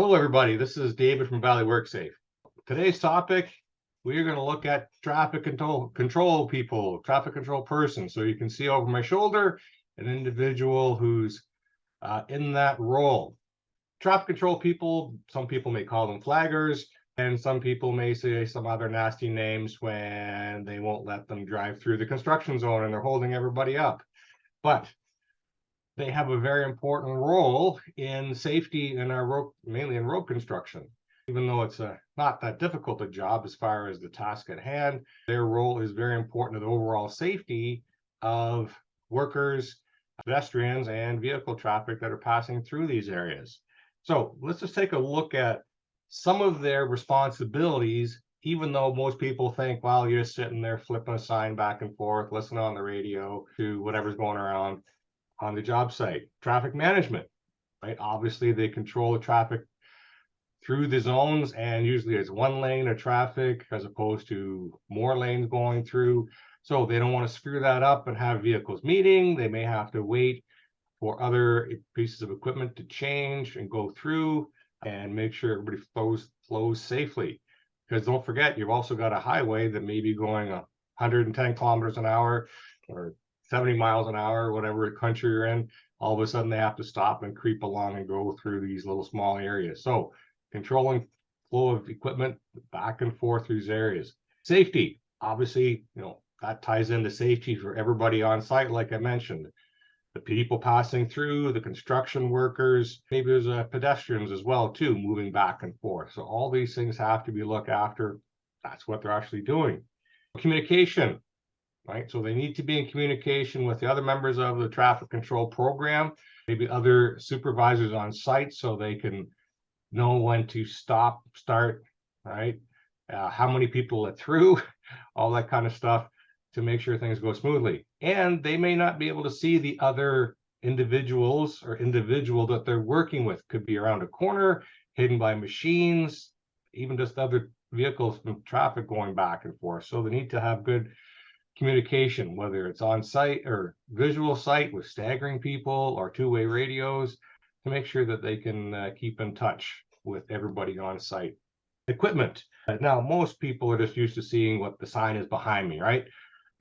Hello, everybody. This is David from Valley WorkSafe. Today's topic, we are going to look at traffic control people, traffic control person. So you can see over my shoulder an individual who's in that role. Traffic control people, some people may call them flaggers, and some people may say some other nasty names when they won't let them drive through the construction zone and they're holding everybody up. But they have a very important role in safety in our road, mainly in road construction. Even though it's not that difficult a job as far as the task at hand, their role is very important to the overall safety of workers, pedestrians, and vehicle traffic that are passing through these areas. So let's just take a look at some of their responsibilities, even though most people think, well, you're just sitting there flipping a sign back and forth, listening on the radio to whatever's going around on the job site. Traffic management, right? Obviously, they control the traffic through the zones, and usually it's one lane of traffic as opposed to more lanes going through. So they don't want to screw that up and have vehicles meeting. They may have to wait for other pieces of equipment to change and go through and make sure everybody flows safely. Because don't forget, you've also got a highway that may be going 110 kilometers an hour or 70 miles an hour, whatever country you're in. All of a sudden they have to stop and creep along and go through these little small areas. So controlling flow of equipment back and forth through these areas. Safety, obviously, that ties into safety for everybody on site, like I mentioned. The people passing through, the construction workers, maybe there's pedestrians as well too, moving back and forth. So all these things have to be looked after. That's what they're actually doing. Communication, right? So they need to be in communication with the other members of the traffic control program, maybe other supervisors on site, so they can know when to stop, start, right? How many people are through, all that kind of stuff to make sure things go smoothly. And they may not be able to see the other individuals or individual that they're working with. Could be around a corner, hidden by machines, even just other vehicles from traffic going back and forth. So they need to have good communication, whether it's on site or visual site with staggering people or two-way radios, to make sure that they can keep in touch with everybody on site. Equipment. Now, most people are just used to seeing what the sign is behind me, right?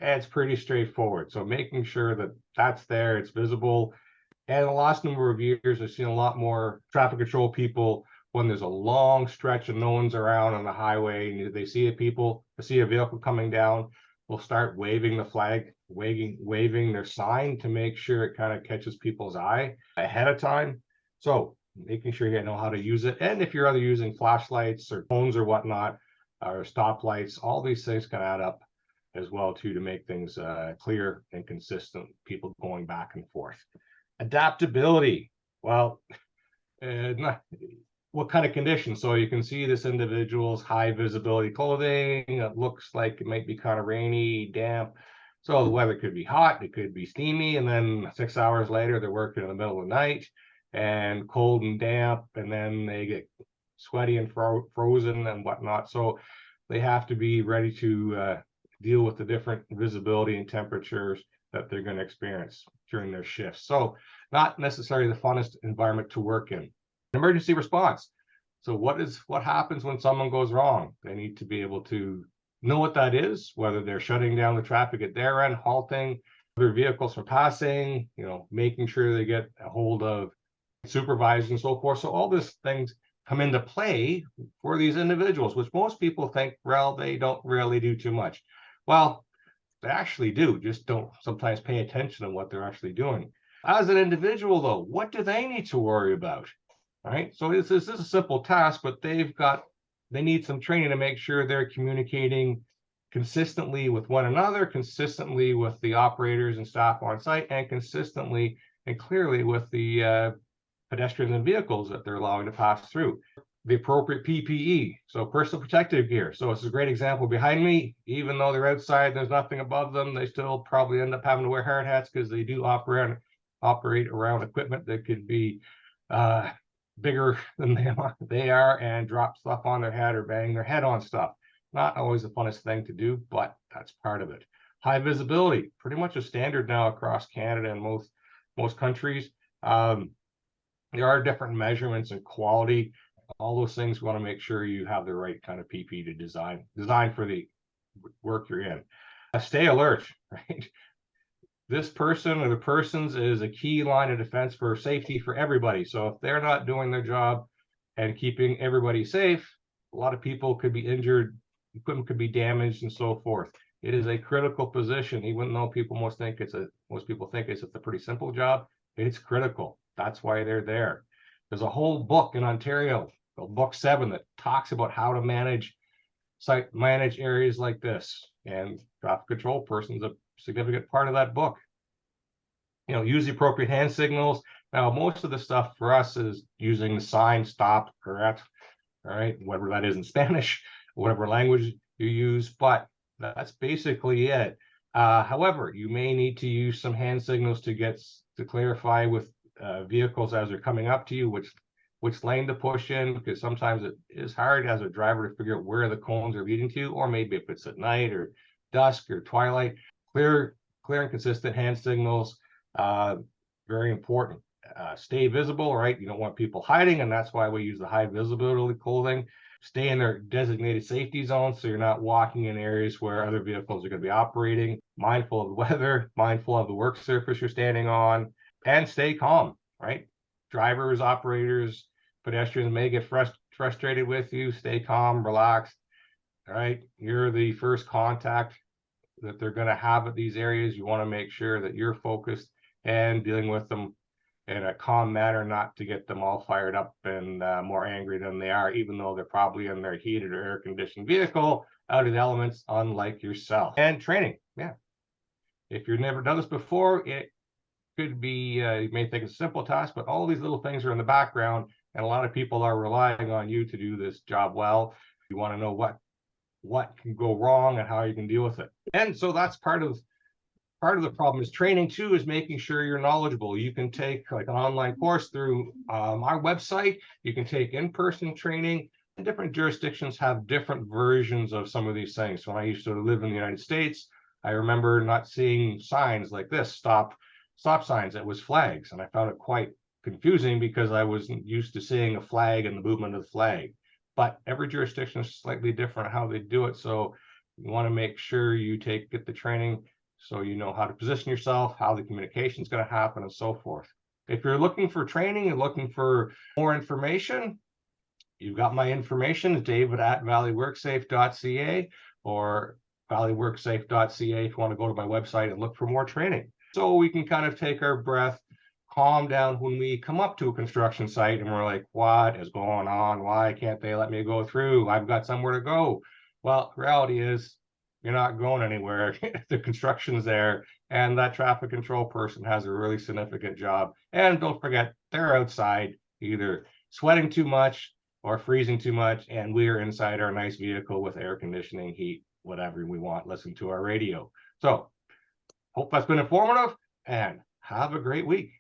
And it's pretty straightforward. So making sure that that's there, it's visible. And the last number of years, I've seen a lot more traffic control people when there's a long stretch and no one's around on the highway and they see a vehicle coming down, will start waving the flag, waving their sign to make sure it kind of catches people's eye ahead of time. So making sure you know how to use it. And if you're either using flashlights or phones or whatnot, or stoplights, all these things can add up as well too, to make things clear and consistent, people going back and forth. Adaptability. Well, what kind of conditions? So you can see this individual's high visibility clothing. It looks like it might be kind of rainy, damp. So the weather could be hot, it could be steamy, and then 6 hours later, they're working in the middle of the night and cold and damp, and then they get sweaty and frozen and whatnot. So they have to be ready to deal with the different visibility and temperatures that they're going to experience during their shifts. So not necessarily the funnest environment to work in. Emergency response. So what happens when someone goes wrong? They need to be able to know what that is, whether they're shutting down the traffic at their end, halting other vehicles from passing, making sure they get a hold of supervisors and so forth. So all these things come into play for these individuals, which most people think, well, they don't really do too much. Well, they actually do, just don't sometimes pay attention to what they're actually doing. As an individual, though, what do they need to worry about? Right. So this is a simple task, but they need some training to make sure they're communicating consistently with one another, consistently with the operators and staff on site, and consistently and clearly with the pedestrians and vehicles that they're allowing to pass through. The appropriate PPE, so personal protective gear. So it's a great example behind me. Even though they're outside, there's nothing above them, they still probably end up having to wear hard hats because they do operate around equipment that could be bigger than they are and drop stuff on their head or bang their head on stuff. Not always the funnest thing to do, but that's part of it. High visibility, pretty much a standard now across Canada and most countries. There are different measurements and quality. All those things, we want to make sure you have the right kind of PPE to design for the work you're in. Stay alert, right? This person or the persons is a key line of defense for safety for everybody. So if they're not doing their job and keeping everybody safe, a lot of people could be injured, equipment could be damaged, and so forth. It is a critical position, even though most people think it's a pretty simple job. It's critical. That's why they're there. There's a whole book in Ontario, book 7, that talks about how to manage areas like this, and traffic control person is a significant part of that book. Use the appropriate hand signals. Now, most of the stuff for us is using the sign, stop, correct, all right, whatever that is in Spanish, whatever language you use, but that's basically it. However, you may need to use some hand signals to clarify with vehicles as they're coming up to you, which lane to push in, because sometimes it is hard as a driver to figure out where the cones are leading to, or maybe if it's at night or dusk or twilight. Clear and consistent hand signals, very important. Stay visible, right? You don't want people hiding, and that's why we use the high visibility clothing. Stay in their designated safety zones, so you're not walking in areas where other vehicles are going to be operating. Mindful of the weather, mindful of the work surface you're standing on, and stay calm, right? Drivers, operators, pedestrians may get frustrated with you. Stay calm, relaxed, all right? You're the first contact that they're going to have at these areas. You want to make sure that you're focused and dealing with them in a calm manner, not to get them all fired up and more angry than they are, even though they're probably in their heated or air-conditioned vehicle out of the elements, unlike yourself. And training, yeah. If you've never done this before, it could be, you may think it's a simple task, but all these little things are in the background, and a lot of people are relying on you to do this job well. You want to know what can go wrong and how you can deal with it. And so that's part of the problem. Is training too, is making sure you're knowledgeable. You can take like an online course through our website. You can take in-person training, and different jurisdictions have different versions of some of these things. When I used to live in the United States, I remember not seeing signs like this, stop signs. It was flags, and I found it quite confusing because I wasn't used to seeing a flag and the movement of the flag. But every jurisdiction is slightly different how they do it. So you want to make sure you get the training so you know how to position yourself, how the communication is going to happen, and so forth. If you're looking for training and looking for more information, you've got my information, david@valleyworksafe.ca or valleyworksafe.ca if you want to go to my website and look for more training. So we can kind of take our breath, calm down when we come up to a construction site and we're like, what is going on? Why can't they let me go through? I've got somewhere to go. Well, reality is you're not going anywhere. The construction's there, and that traffic control person has a really significant job. And don't forget, they're outside either sweating too much or freezing too much, and we're inside our nice vehicle with air conditioning, heat, whatever we want, listen to our radio. So hope that's been informative, and have a great week.